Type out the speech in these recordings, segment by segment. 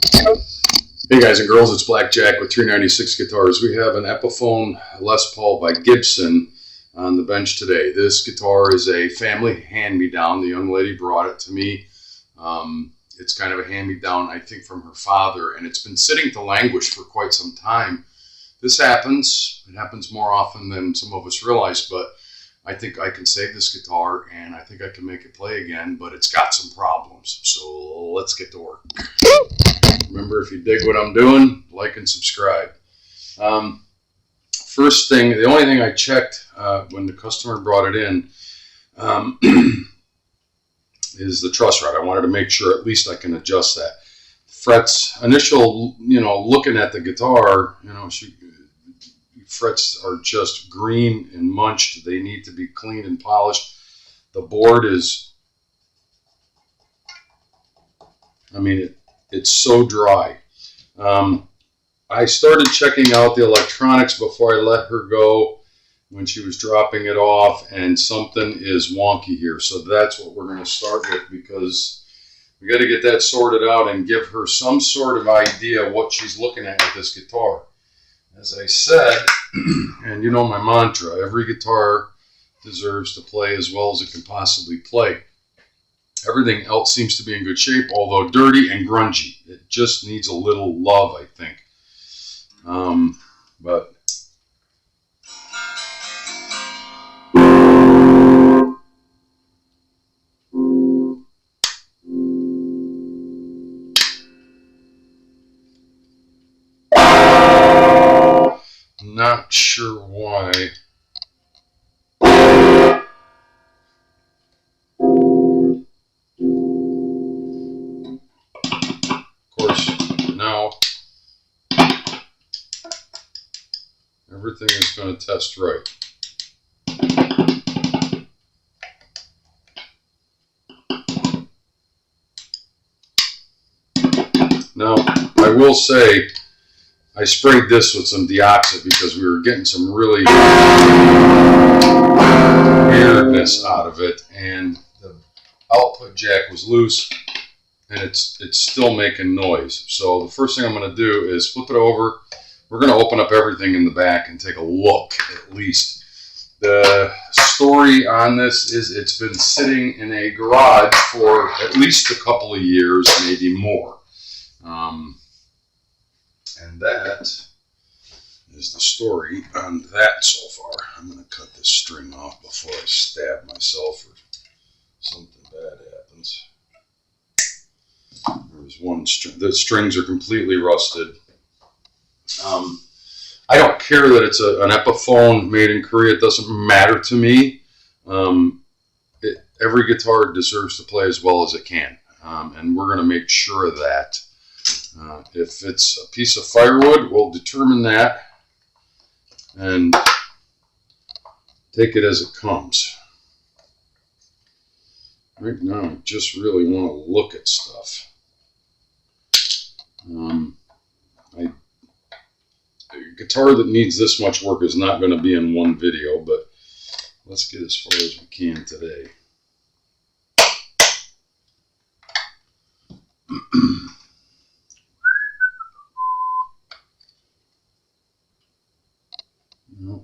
Hey guys and girls, it's Black Jack with 396 Guitars. We have an Epiphone Les Paul by Gibson on the bench today. This guitar is a family hand-me-down. The young lady brought it to me. It's kind of a hand-me-down, I think, from her father, and it's been sitting to languish for quite some time. This happens. It happens more often than some of us realize, but I think I can save this guitar, and I think I can make it play again, but it's got some problems. So let's get to work. Remember, if you dig what I'm doing, like and subscribe. First thing, the only thing I checked when the customer brought it in is the truss rod. I wanted to make sure at least I can adjust that. Frets, initial, looking at the guitar, frets are just green and munched. They need to be cleaned and polished. The board is, it's so dry. I started checking out the electronics before I let her go when she was dropping it off, and something is wonky here. So that's what we're going to start with, because we got to get that sorted out and give her some sort of idea what she's looking at with this guitar. As I said, and you know my mantra, every guitar deserves to play as well as it can possibly play. Everything else seems to be in good shape, although dirty and grungy. It just needs a little love, I think. But not sure why. Now everything is going to test right. Now I will say I sprayed this with some deoxit because we were getting some really weirdness out of it, and the output jack was loose. And it's still making noise. So the first thing I'm going to do is flip it over. We're going to open up everything in the back and take a look, at least. The story on this is it's been sitting in a garage for at least a couple of years, maybe more. And that is the story on that so far. I'm going to cut this string off before I stab myself or something bad happens. There's one string. The strings are completely rusted. I don't care that it's an Epiphone made in Korea. It doesn't matter to me. Every guitar deserves to play as well as it can. And we're going to make sure of that. If it's a piece of firewood, we'll determine that and take it as it comes. Right now, I just really want to look at stuff. A guitar that needs this much work is not going to be in one video, but let's get as far as we can today.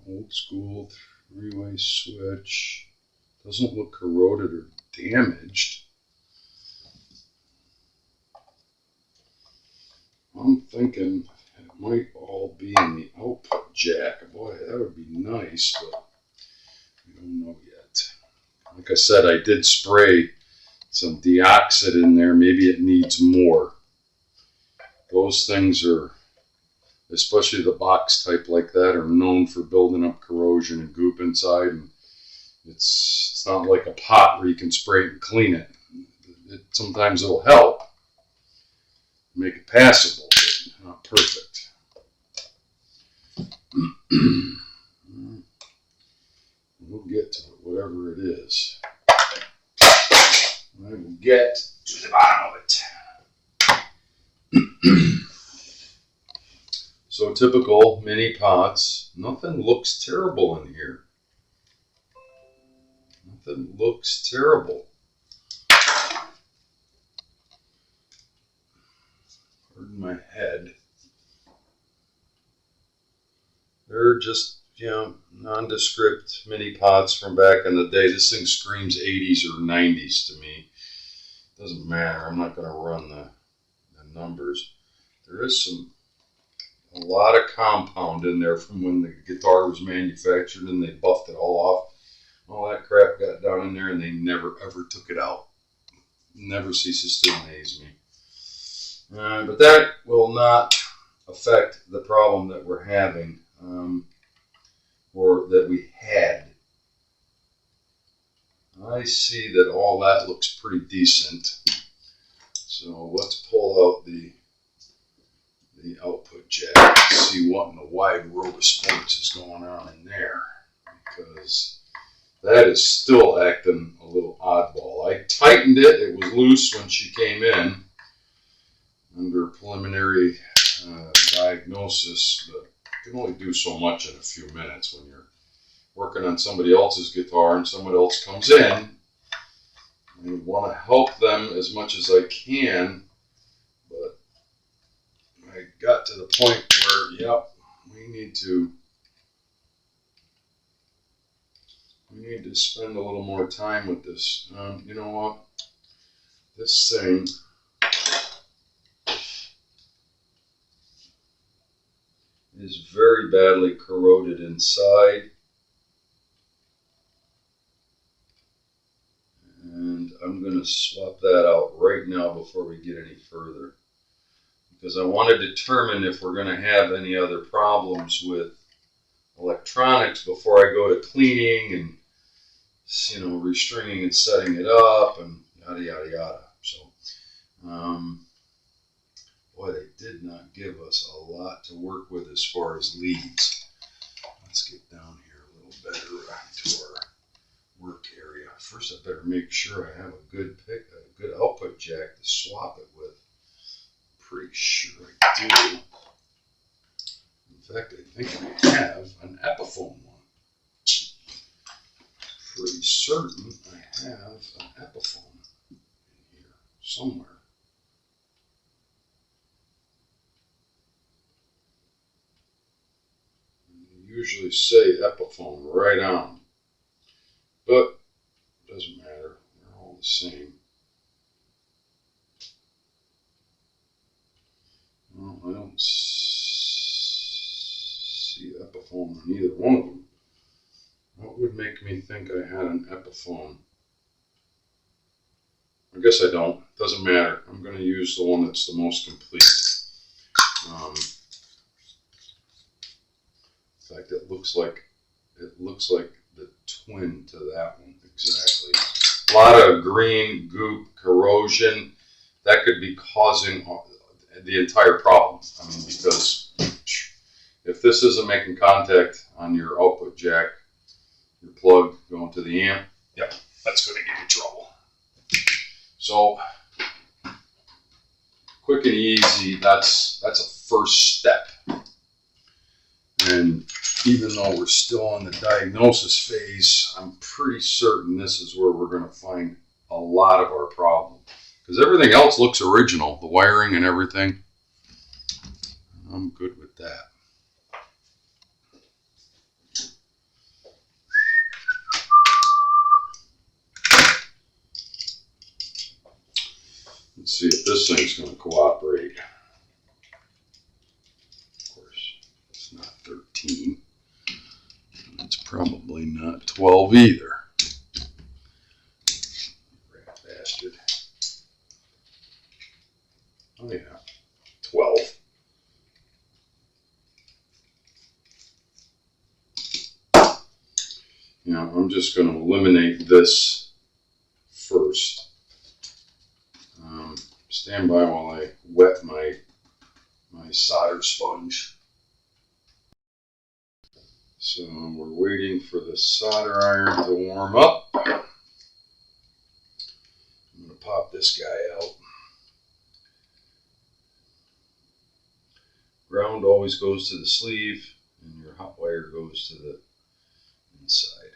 Old school 3-way switch. Doesn't look corroded or damaged. I'm thinking it might all be in the output jack. Boy, that would be nice, but we don't know yet. Like I said, I did spray some deoxit in there. Maybe it needs more. Those things are, especially the box type like that, are known for building up corrosion and goop inside. And it's not like a pot where you can spray it and clean it. Sometimes it'll help make it passable, but not perfect. We'll get to it, whatever it is. I will get to the bottom of it. So typical mini pots. Nothing looks terrible in here. Nothing looks terrible. pardon my head. They're just, you know, nondescript mini pots from back in the day. This thing screams 80s or 90s to me. Doesn't matter. I'm not going to run the numbers. There is a lot of compound in there from when the guitar was manufactured, and they buffed it all off. All that crap got down in there, and they never ever took it out. Never ceases to amaze me. But that will not affect the problem that we're having, or that we had. I see that all that looks pretty decent. So let's pull out the output jack and see what in the wide world of sports is going on in there, because that is still acting a little oddball. I tightened it. It was loose when she came in under preliminary diagnosis, but you can only do so much in a few minutes when you're working on somebody else's guitar and someone else comes in. I want to help them as much as I can, but I got to the point where, yep, we need to spend a little more time with this. You know what? This thing is very badly corroded inside. And I'm going to swap that out right now before we get any further, because I want to determine if we're going to have any other problems with electronics before I go to cleaning and, you know, restringing and setting it up and yada yada yada. So, boy, they did not give us a lot to work with as far as leads. Let's get down here a little better to our work area. First, I better make sure I have a good output jack to swap it with. Pretty sure I do. In fact, I think I have an Epiphone one. Pretty certain I have an Epiphone in here somewhere. They usually say Epiphone right on, but it doesn't matter. They're all the same. Well, I don't see Epiphone on either one of them. What would make me think I had an Epiphone? I guess I don't. Doesn't matter. I'm going to use the one that's the most complete. In fact, it looks like the twin to that one exactly. A lot of green goop corrosion that could be causing the entire problem. I mean, because if this isn't making contact on your output jack, your plug going to the amp, yep, that's going to give you trouble. So, quick and easy, that's a first step. And even though we're still in the diagnosis phase, I'm pretty certain this is where we're going to find a lot of our problem. Because everything else looks original, the wiring and everything. I'm good with that. Let's see if this thing's going to cooperate. Of course, it's not 13. It's probably not 12 either. Rat bastard. Oh yeah, 12. Now I'm just going to eliminate this first. Stand by while I wet my solder sponge. So we're waiting for the solder iron to warm up. I'm going to pop this guy out. Ground always goes to the sleeve, and your hot wire goes to the inside.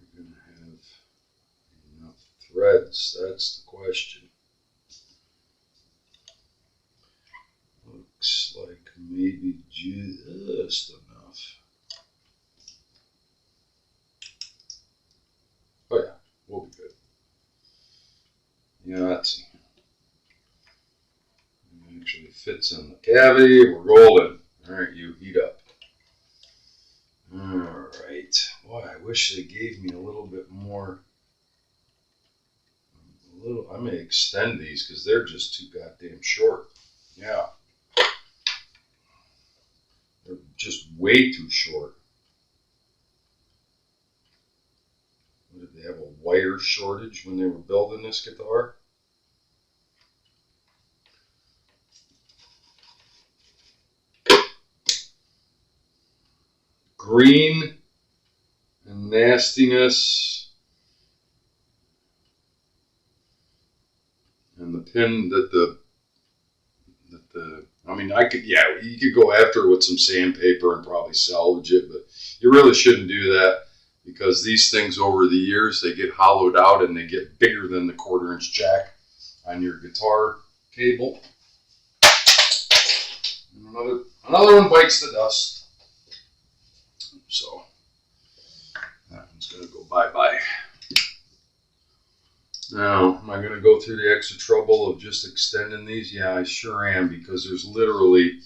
We're going to have enough threads, that's the question. just enough. Oh yeah, we'll be good. Yeah, let's see. It actually fits in the cavity. We're golden. All right, you heat up. All right. Boy, I wish they gave me a little bit more. I may extend these because they're just too goddamn short. Yeah. They're just way too short. What, did they have a wire shortage when they were building this guitar? Green and nastiness. And the pin I mean, you could go after it with some sandpaper and probably salvage it, but you really shouldn't do that because these things over the years, they get hollowed out and they get bigger than the 1/4-inch jack on your guitar cable. And another one bites the dust. So that one's going to go bye-bye. Now, am I going to go through the extra trouble of just extending these? Yeah, I sure am, because there's literally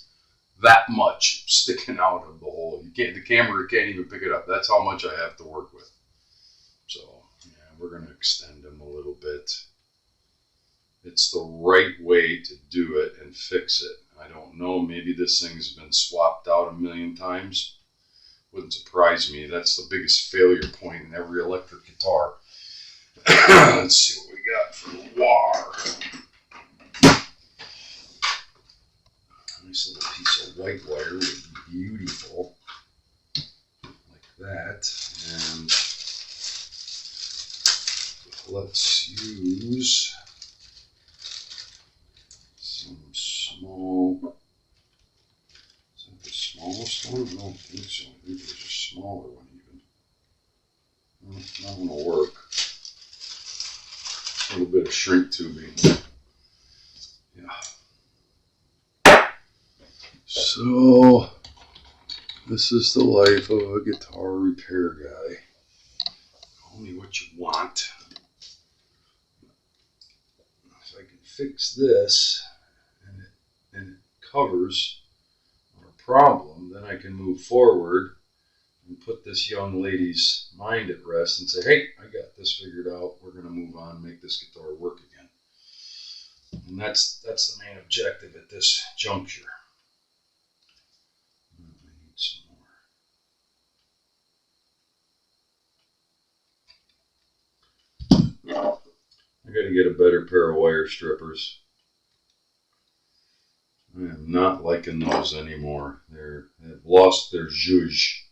that much sticking out of the hole. The camera can't even pick it up. That's how much I have to work with. So, yeah, we're going to extend them a little bit. It's the right way to do it and fix it. I don't know, maybe this thing's been swapped out a million times. Wouldn't surprise me. That's the biggest failure point in every electric guitar. Let's see what we got for the wire. Nice little piece of white wire would be beautiful. Like that. And let's use some small. Is that the smallest one? I don't think so. I think there's a smaller one even. Well, not going to work. A little bit of shrink tubing. Yeah. So, this is the life of a guitar repair guy. Call me what you want. If I can fix this and it covers our problem, then I can move forward and put this young lady's mind at rest and say, hey, I got this figured out. We're going to move on and make this guitar work again. And that's the main objective at this juncture. I need some more. I got to get a better pair of wire strippers. I am not liking those anymore. They've lost their zhuzh.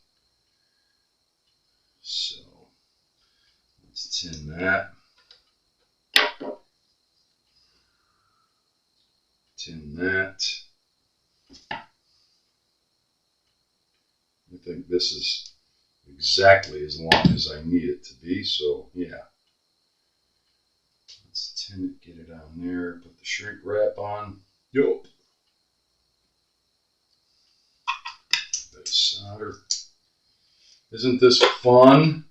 So, let's tin that. Tin that. I think this is exactly as long as I need it to be, so yeah. Let's tin it, get it on there, put the shrink wrap on. Yup. Bit of solder. Isn't this fun?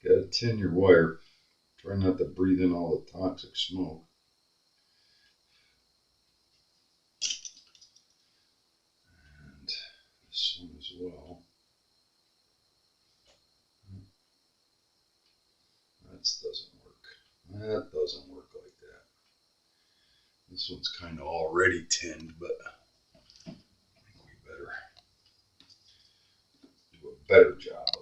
Gotta tin your wire. Try not to breathe in all the toxic smoke. And this one as well. That doesn't work. That doesn't work like that. This one's kind of already tinned, but I think we better do a better job of it.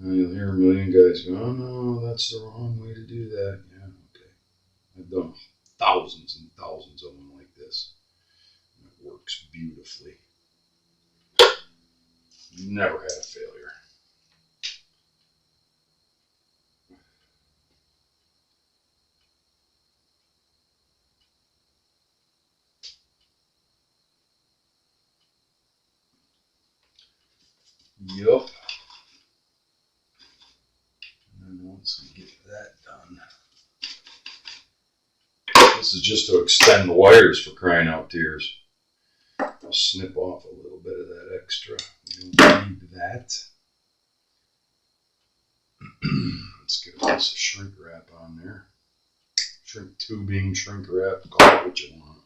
And you'll hear a million guys go, oh no, that's the wrong way to do that. Yeah, okay. I've done thousands and thousands of them like this. And it works beautifully. never had a failure. Yup. And then once we get that done, this is just to extend the wires, for crying out tears. Just snip off a little bit of that extra. We don't need that. Let's get a piece of shrink wrap on there. Shrink tubing, shrink wrap, call it what you want.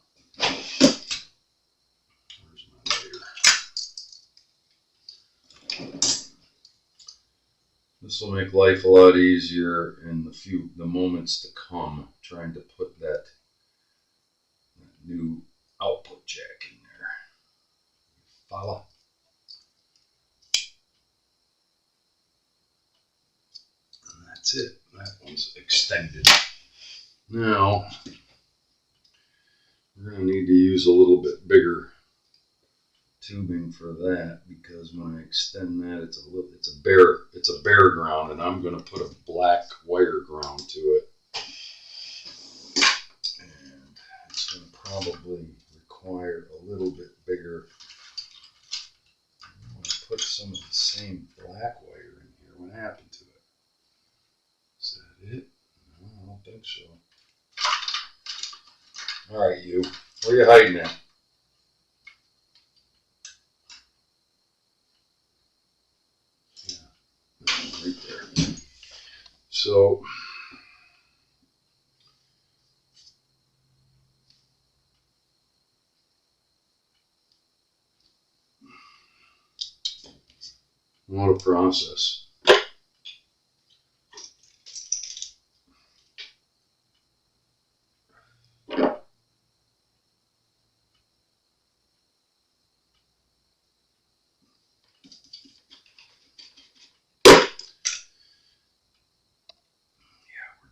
Where's my lighter? This will make life a lot easier in the moments to come, trying to put that new output jack in there. Follow? And that's it. That one's extended. Now, we're going to need to use a little bit bigger tubing for that, because when I extend that, it's a bare ground, and I'm going to put a black wire ground to it, and it's going to probably require a little bit bigger. I'm going to put some of the same black wire in here. What happened to it? Is that it? No, I don't think so. All right, you. Where are you hiding at? Right there. So what a process.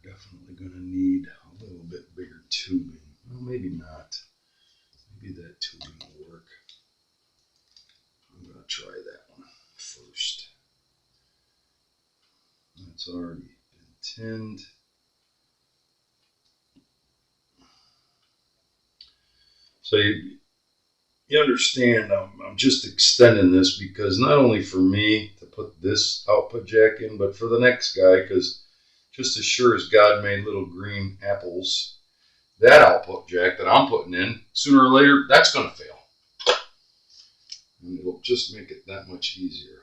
Definitely going to need a little bit bigger tubing. Well, maybe not. Maybe that tubing will work. I'm going to try that one first. That's already been tinned. So you understand, I'm just extending this because not only for me to put this output jack in, but for the next guy, because just as sure as God made little green apples, that output jack that I'm putting in, sooner or later, that's going to fail. And it'll just make it that much easier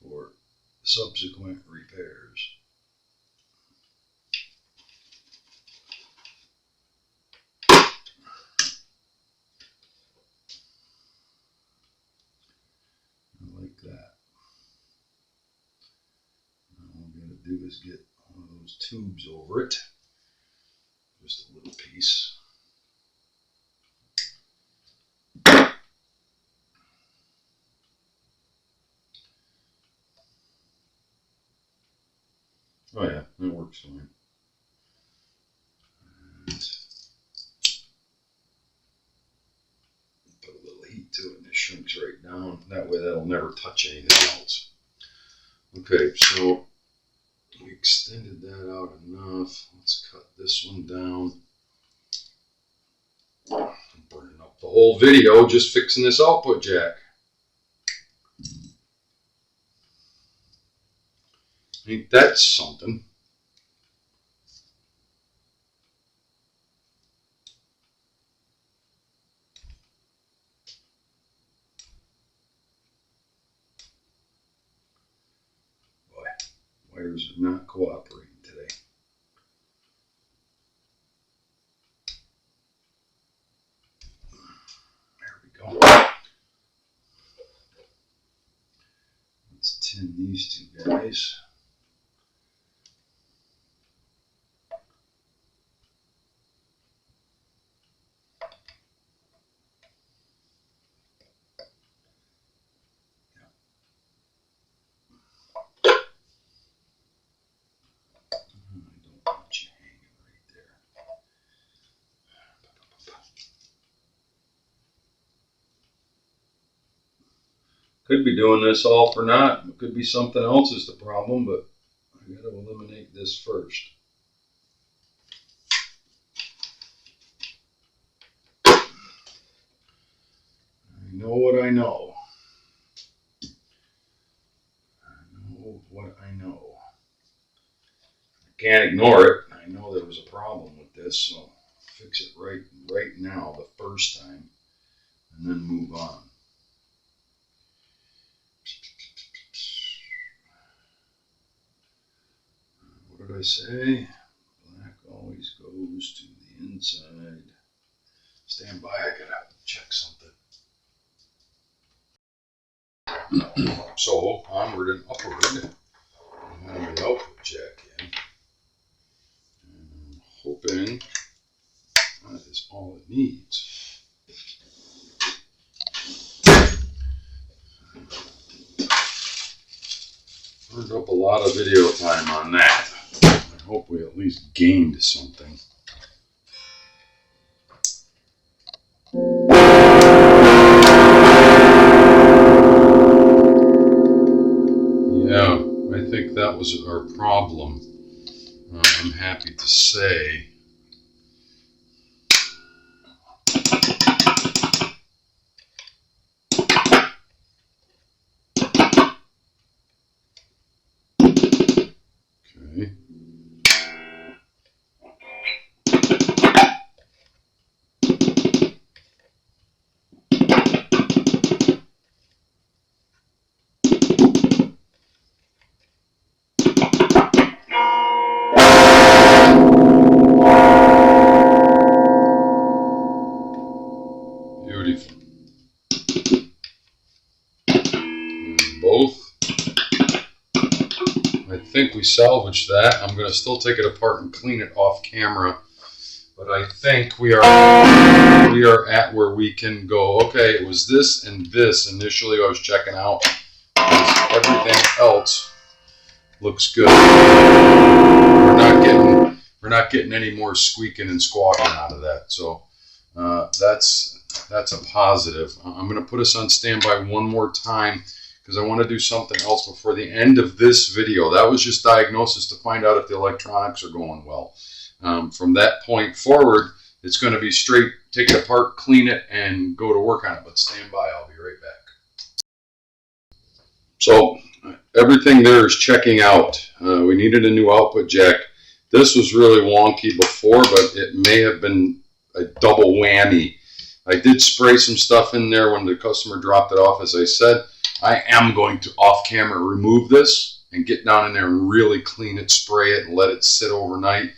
for subsequent repairs. I like that. All I'm going to do is get one of those tubes over it. Just a little piece. Oh yeah, that works fine. And put a little heat to it and it shrinks right down. That way that'll never touch anything else. Okay, so we extended that out enough. Let's cut this one down. I'm burning up the whole video just fixing this output jack. Ain't that something? Boy, wires are not cooperating today. There we go. Let's tin these two guys. Could be doing this all for naught. It could be something else is the problem, but I got to eliminate this first. I know what I know. I know what I know. I can't ignore it. I know there was a problem with this, so I'll fix it right now the first time, and then move on. What did I say? Black always goes to the inside. Stand by, I gotta check something. So, onward and upward. I have an output jack in. And I'm hoping that is all it needs. Burned up a lot of video time on that. I hope we at least gained something. Yeah, I think that was our problem. I'm happy to say. Okay. Beautiful. And both. I think we salvaged that. I'm going to still take it apart and clean it off camera. But I think we are at where we can go. Okay, it was this and this initially I was checking out. Everything else looks good. We're not getting any more squeaking and squawking out of that. So that's a positive. I'm going to put us on standby one more time because I want to do something else before the end of this video. That was just diagnosis to find out if the electronics are going well. From that point forward, it's going to be straight, take it apart, clean it, and go to work on it. But stand by, I'll be right back. So everything there is checking out. We needed a new output jack. This was really wonky before, but it may have been a double whammy. I did spray some stuff in there when the customer dropped it off. As I said, I am going to off camera remove this and get down in there and really clean it, spray it, and let it sit overnight,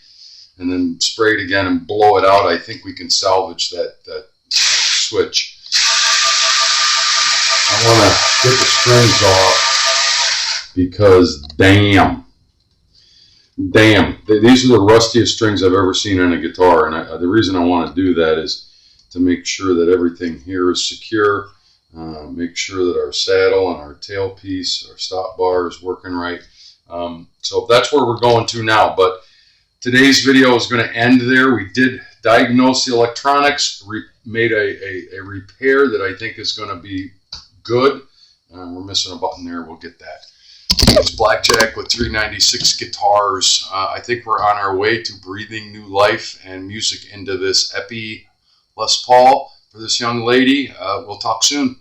and then spray it again and blow it out. I think we can salvage that switch. I want to get the strings off because damn, these are the rustiest strings I've ever seen on a guitar, and the reason I want to do that is to make sure that everything here is secure, make sure that our saddle and our tailpiece, our stop bar is working right. So that's where we're going to now, but today's video is going to end there. We did diagnose the electronics, made a repair that I think is going to be good. We're missing a button there, we'll get that. It's Blackjack with 396 guitars. I think we're on our way to breathing new life and music into this Epi Les Paul for this young lady. We'll talk soon.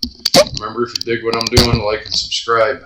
Remember, if you dig what I'm doing, like and subscribe.